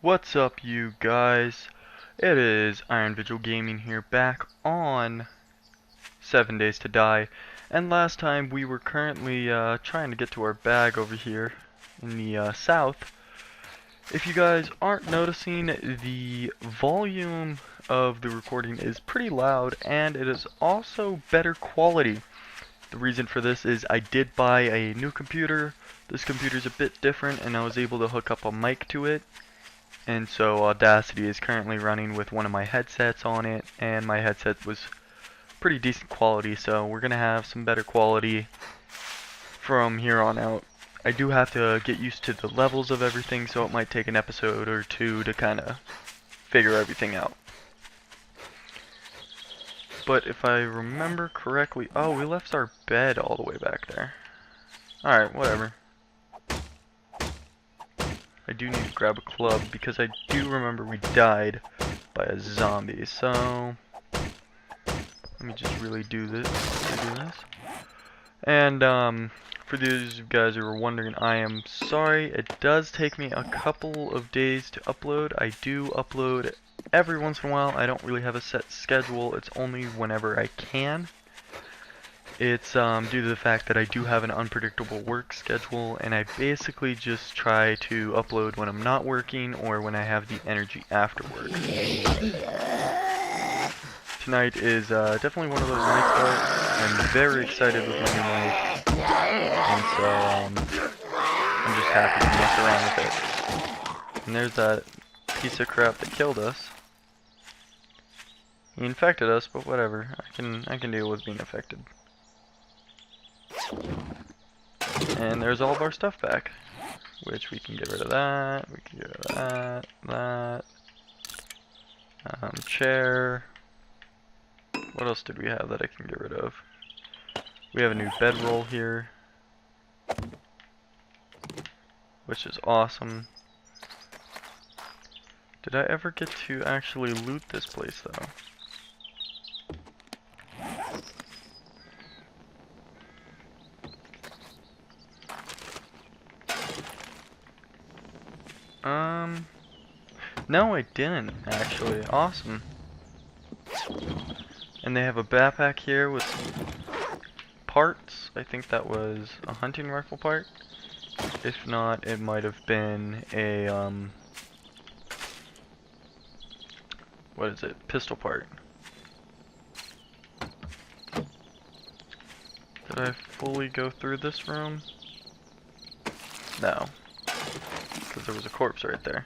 What's up, you guys? It is Iron Vigil Gaming here, back on 7 Days to Die. And last time we were currently trying to get to our bag over here in the south. If you guys aren't noticing, the volume of the recording is pretty loud, and it is also better quality. The reason for this is I did buy a new computer. This computer's a bit different, and I was able to hook up a mic to it. And so Audacity is currently running with one of my headsets on it, and my headset was pretty decent quality, so we're gonna have some better quality from here on out. I do have to get used to the levels of everything, so it might take an episode or two to kind of figure everything out. But if I remember correctly, oh, we left our bed all the way back there. Alright, whatever. I do need to grab a club because I do remember we died by a zombie. So let me just really do this. And for those of you guys who are wondering, I am sorry. It does take me a couple of days to upload. I do upload every once in a while. I don't really have a set schedule. It's only whenever I can. It's due to the fact that I do have an unpredictable work schedule, and I basically just try to upload when I'm not working or when I have the energy after work. Tonight is definitely one of those nights though. I'm very excited with my new mic, and so I'm just happy to mess around with it. And there's that piece of crap that killed us. He infected us, but whatever. I can deal with being affected. And there's all of our stuff back, which we can get rid of that, we can get rid of that, chair. What else did we have that I can get rid of? We have a new bedroll here, which is awesome. Did I ever get to actually loot this place though? No, I didn't, actually. Awesome. And they have a backpack here with parts. I think that was a hunting rifle part. If not, it might have been a, what is it? Pistol part. Did I fully go through this room? No. Because there was a corpse right there.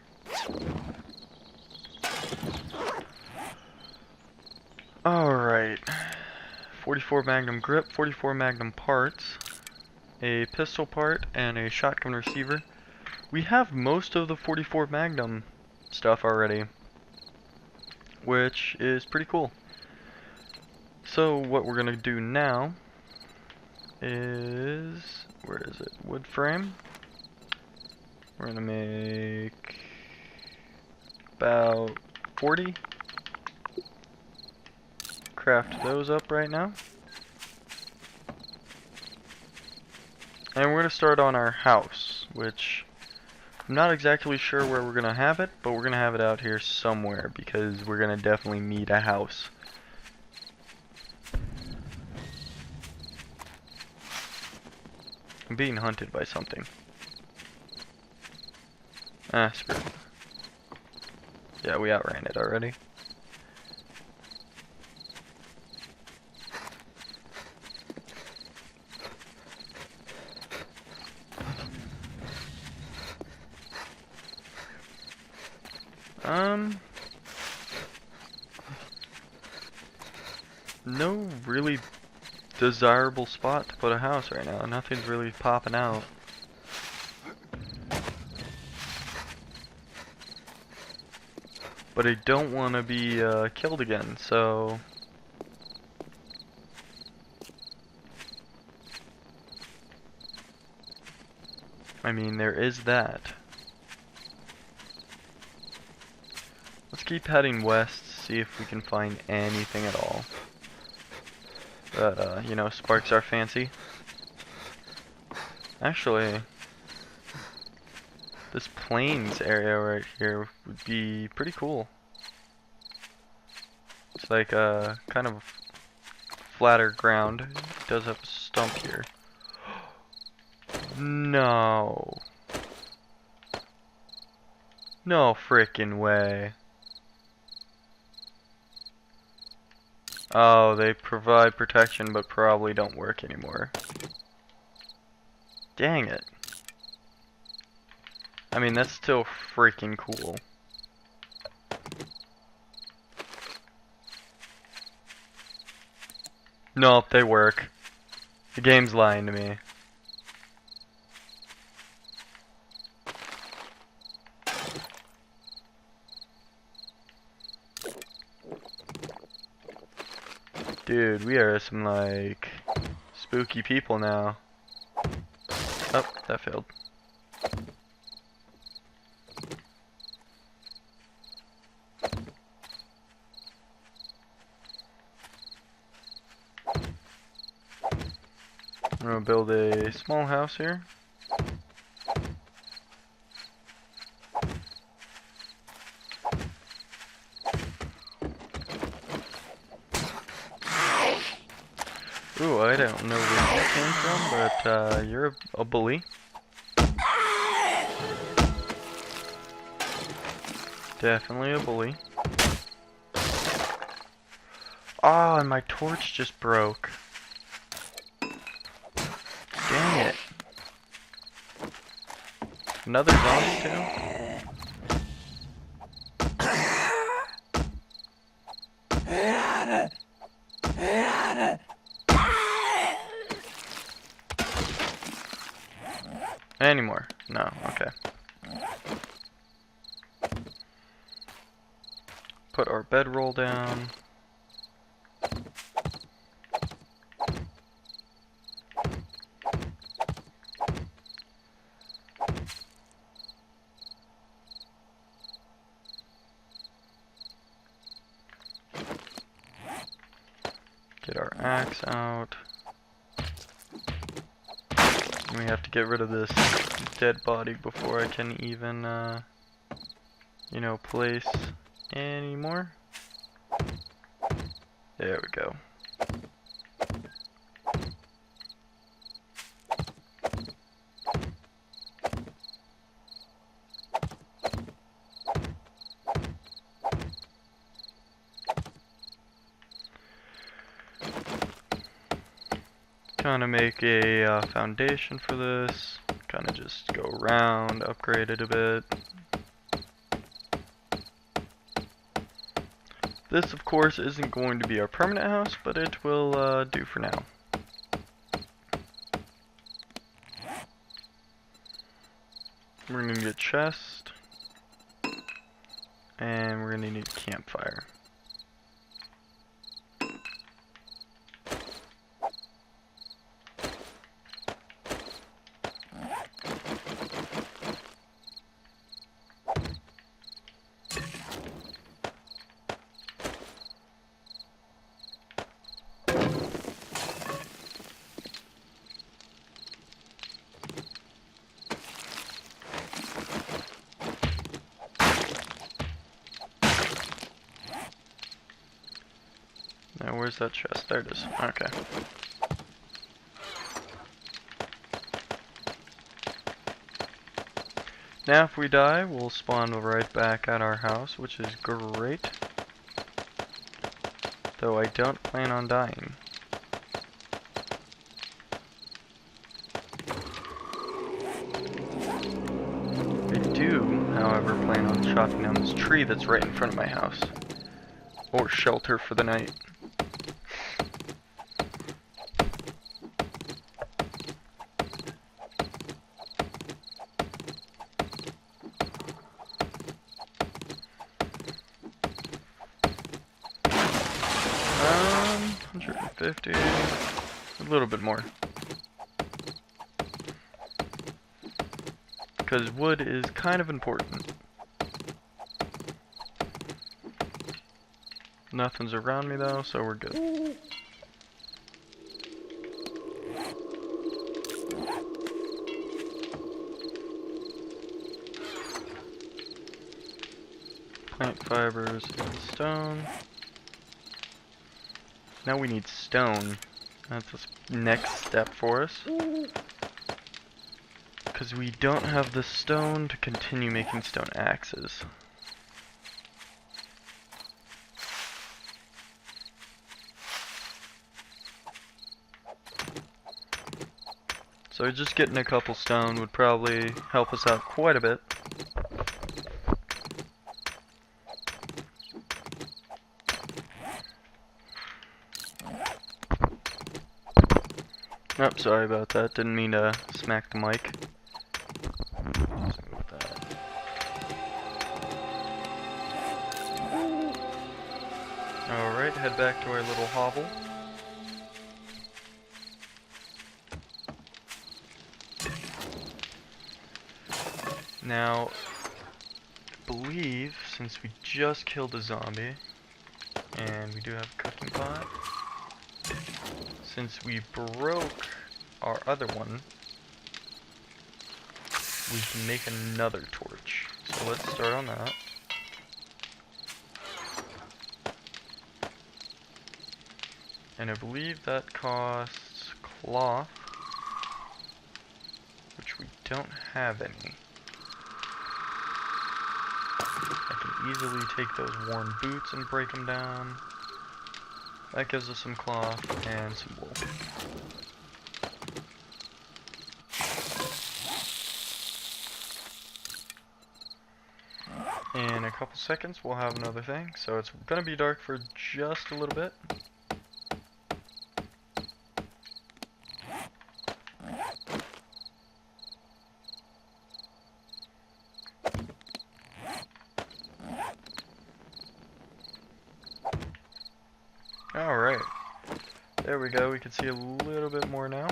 Alright. 44 Magnum grip, 44 Magnum parts, a pistol part, and a shotgun receiver. We have most of the 44 Magnum stuff already, which is pretty cool. So what we're gonna do now is, where is it? Wood frame. We're gonna make about 40. Craft those up right now. And we're gonna start on our house, which I'm not exactly sure where we're gonna have it, but we're gonna have it out here somewhere because we're gonna definitely need a house. I'm being hunted by something. Ah, screw it. Yeah, we outran it already. No really desirable spot to put a house right now. Nothing's really popping out. But I don't want to be killed again, so I mean, there is that. Let's keep heading west, see if we can find anything at all that, you know, sparks our fancy. Actually, this plains area right here would be pretty cool. It's like a kind of flatter ground. It does have a stump here. No. No frickin' way. Oh, they provide protection but probably don't work anymore. Dang it. I mean, that's still freaking cool. Nope, they work. The game's lying to me. Dude, we are some, like, spooky people now. Oh, that failed. I'm gonna build a small house here. Ooh, I don't know where you came from, but you're a bully. Definitely a bully. Oh, and my torch just broke. Dang it. Another zombie too? Any more? No, okay. Put our bedroll down. Get our axe out. We have to get rid of this dead body before I can even, you know, place any more. There we go. Kind of make a foundation for this. Kind of just go around, upgrade it a bit. This, of course, isn't going to be our permanent house, but it will do for now. We're going to need a chest. And we're going to need a campfire. Now where's that chest? There it is. Okay. Now if we die, we'll spawn right back at our house, which is great. Though I don't plan on dying. I do, however, plan on chopping down this tree that's right in front of my house. Or shelter for the night. Um, 150, a little bit more. Because wood is kind of important. Nothing's around me though, so we're good. Plant fibers and stone. Now we need stone. That's the next step for us. Because we don't have the stone to continue making stone axes. So just getting a couple stone would probably help us out quite a bit. Oh, sorry about that. Didn't mean to smack the mic. Alright, head back to our little hovel. Now, I believe, since we just killed a zombie, and we do have a cooking pot, since we broke our other one, we can make another torch. So let's start on that. And I believe that costs cloth, which we don't have any. I can easily take those worn boots and break them down. That gives us some cloth and some wool. In a couple seconds we'll have another thing, so it's gonna be dark for just a little bit. Alright, there we go, we can see a little bit more now.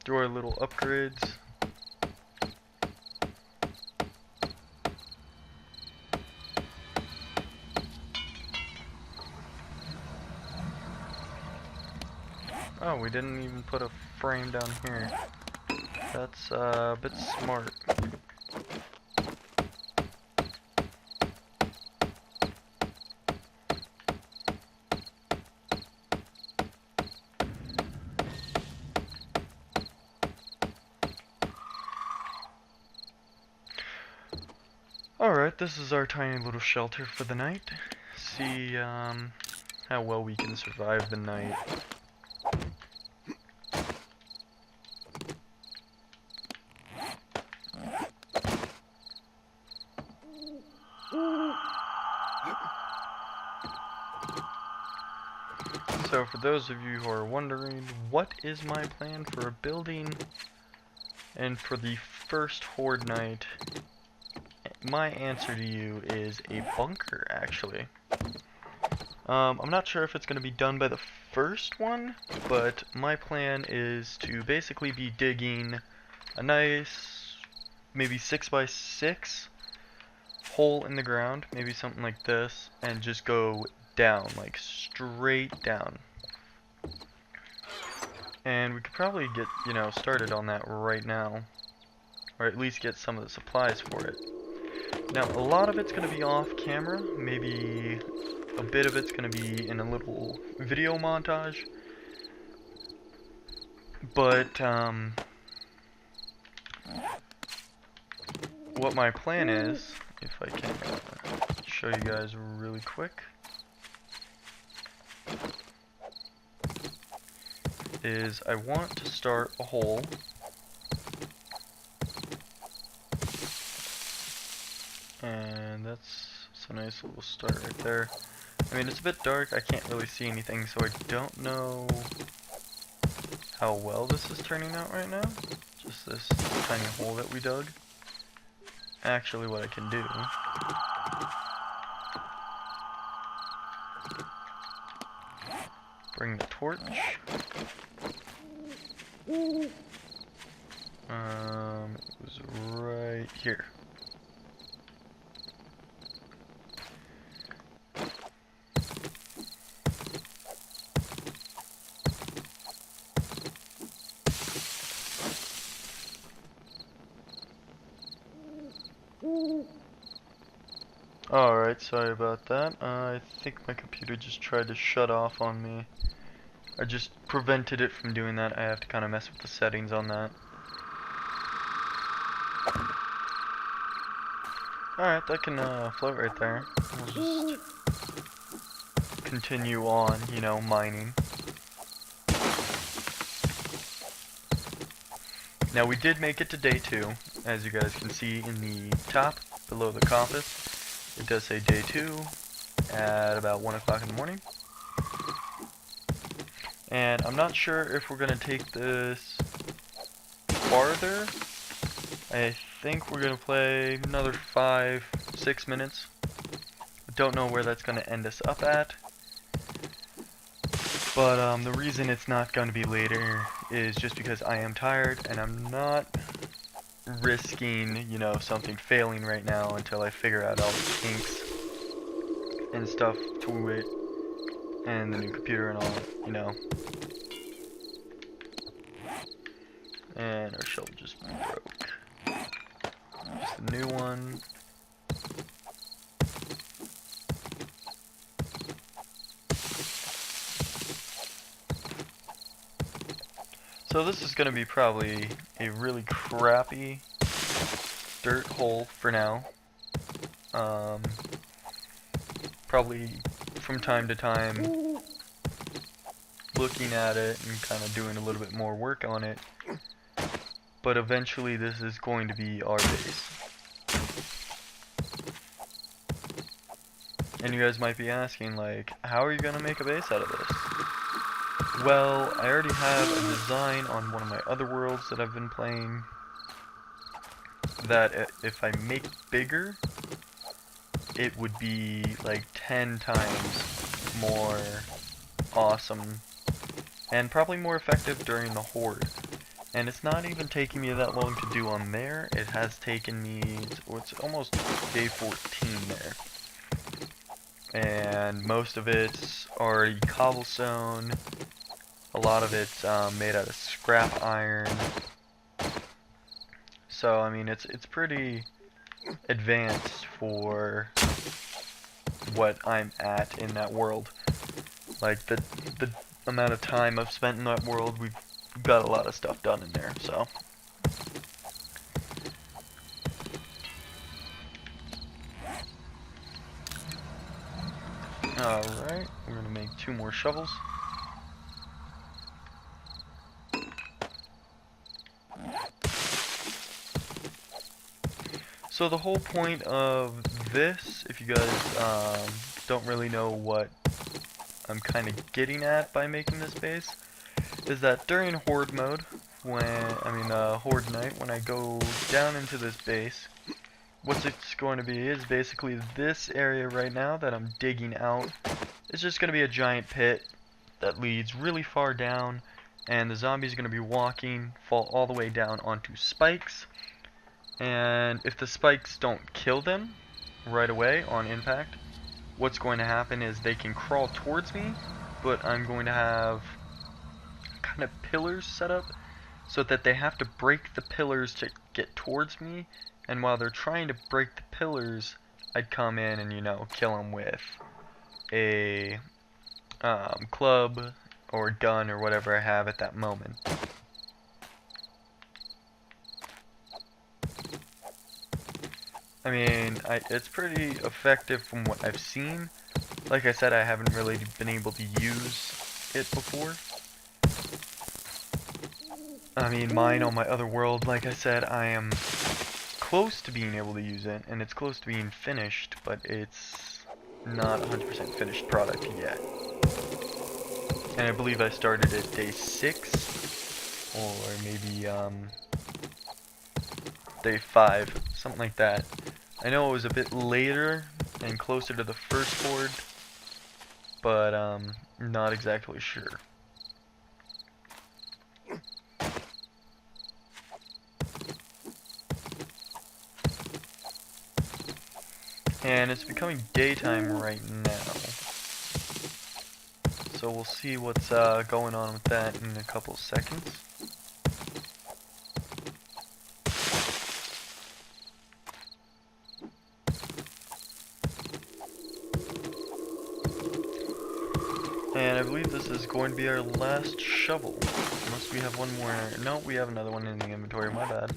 Do our little upgrades. Oh, we didn't even put a frame down here. That's a bit smart. Alright, this is our tiny little shelter for the night. See how well we can survive the night. So for those of you who are wondering, what is my plan for a building? And for the first Horde night, my answer to you is a bunker, actually. I'm not sure if it's going to be done by the first one, but my plan is to basically be digging a nice, maybe 6x6 hole in the ground, maybe something like this, and just go down, like straight down. And we could probably get, started on that right now, or at least get some of the supplies for it. Now, a lot of it's going to be off camera, maybe a bit of it's going to be in a little video montage, but what my plan is, if I can show you guys really quick, is I want to start a hole and that's a nice little start right there. I mean, it's a bit dark, I can't really see anything, so I don't know how well this is turning out right now. Just this tiny hole that we dug. Actually, what I can do bring the torch. It was right here. Alright, sorry about that. I think my computer just tried to shut off on me. I just prevented it from doing that. I have to kind of mess with the settings on that. Alright, that can float right there. We'll just continue on, you know, mining. Now we did make it to day 2, as you guys can see in the top below the compass. It does say day 2 at about 1 o'clock in the morning. And I'm not sure if we're going to take this farther. I think we're going to play another 5-6 minutes. I don't know where that's going to end us up at. But the reason it's not going to be later is just because I am tired and I'm not risking, you know, something failing right now until I figure out all the kinks and stuff to it and the new computer and all, you know. And our shovel just broke. Just a new one. So this is going to be probably a really crappy dirt hole for now. Probably from time to time looking at it and kind of doing a little bit more work on it. But eventually this is going to be our base. And you guys might be asking, like, how are you going to make a base out of this? Well, I already have a design on one of my other worlds that I've been playing that if I make bigger, it would be like 10 times more awesome and probably more effective during the horde. And it's not even taking me that long to do on there. It has taken me, it's almost day 14 there. And most of it's already cobblestone. A lot of it's made out of scrap iron. So I mean it's pretty advanced for what I'm at in that world. Like the amount of time I've spent in that world, we've got a lot of stuff done in there, so. Alright, we're gonna make 2 more shovels. So the whole point of this, if you guys don't really know what I'm kind of getting at by making this base, is that during horde mode, horde night, when I go down into this base, what it's going to be is basically this area right now that I'm digging out. It's just going to be a giant pit that leads really far down, and the zombies are going to be walking, fall all the way down onto spikes. And if the spikes don't kill them right away on impact, what's going to happen is they can crawl towards me, but I'm going to have kind of pillars set up so that they have to break the pillars to get towards me. And while they're trying to break the pillars, I'd come in and, you know, kill them with a club or gun or whatever I have at that moment. I mean, it's pretty effective from what I've seen. Like I said, I haven't really been able to use it before. I mean, mine on my other world, like I said, I am close to being able to use it, and it's close to being finished, but it's not 100% finished product yet. And I believe I started at day 6, or maybe day 5, something like that. I know it was a bit later and closer to the first horde, but not exactly sure. And it's becoming daytime right now, so we'll see what's going on with that in a couple seconds. I believe this is going to be our last shovel. Unless we have one more. No, we have another one in the inventory, my bad.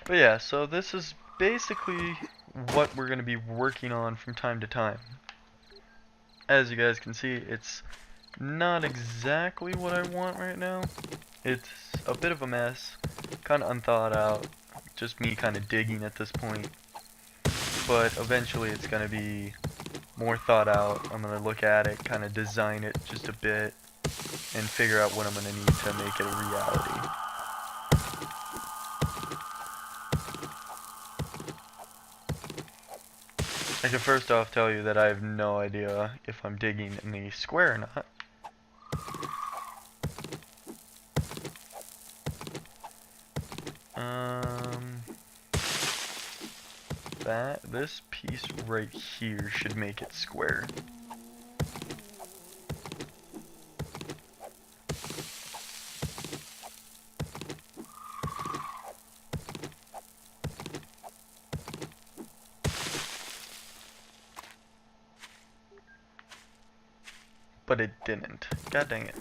But yeah, so this is basically what we're going to be working on from time to time. As you guys can see, it's not exactly what I want right now. It's a bit of a mess, kind of unthought out, just me kind of digging at this point. But eventually it's going to be more thought out. I'm going to look at it, kind of design it just a bit, and figure out what I'm going to need to make it a reality. I can first off tell you that I have no idea if I'm digging in the square or not. This piece right here should make it square. But it didn't. God dang it.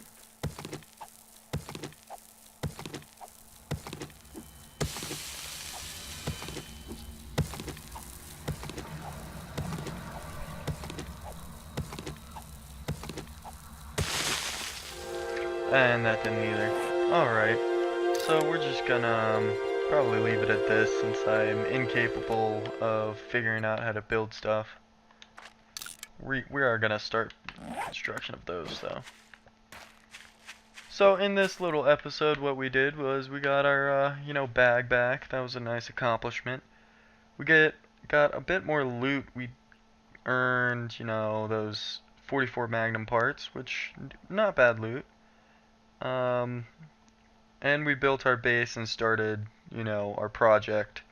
And that didn't either. Alright, so we're just gonna probably leave it at this since I'm incapable of figuring out how to build stuff. We are gonna start construction of those though. So in this little episode what we did was we got our bag back. That was a nice accomplishment. We got a bit more loot. We earned, those 44 Magnum parts, which not bad loot. And we built our base and started, our project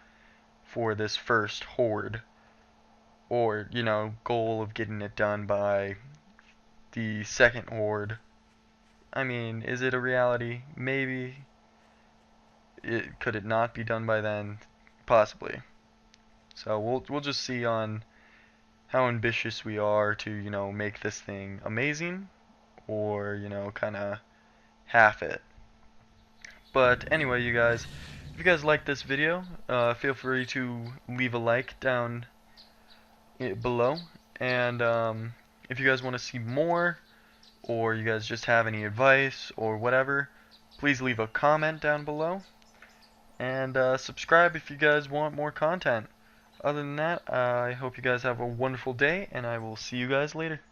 for this first horde. Or, goal of getting it done by the second horde. I mean, is it a reality? Maybe. Could it not be done by then? Possibly. So we'll just see on how ambitious we are to, make this thing amazing. Or, kind of half it. But anyway, you guys, if you guys like this video, feel free to leave a like down below. And if you guys want to see more, or you guys just have any advice or whatever, please leave a comment down below. And subscribe if you guys want more content. Other than that, I hope you guys have a wonderful day, and I will see you guys later.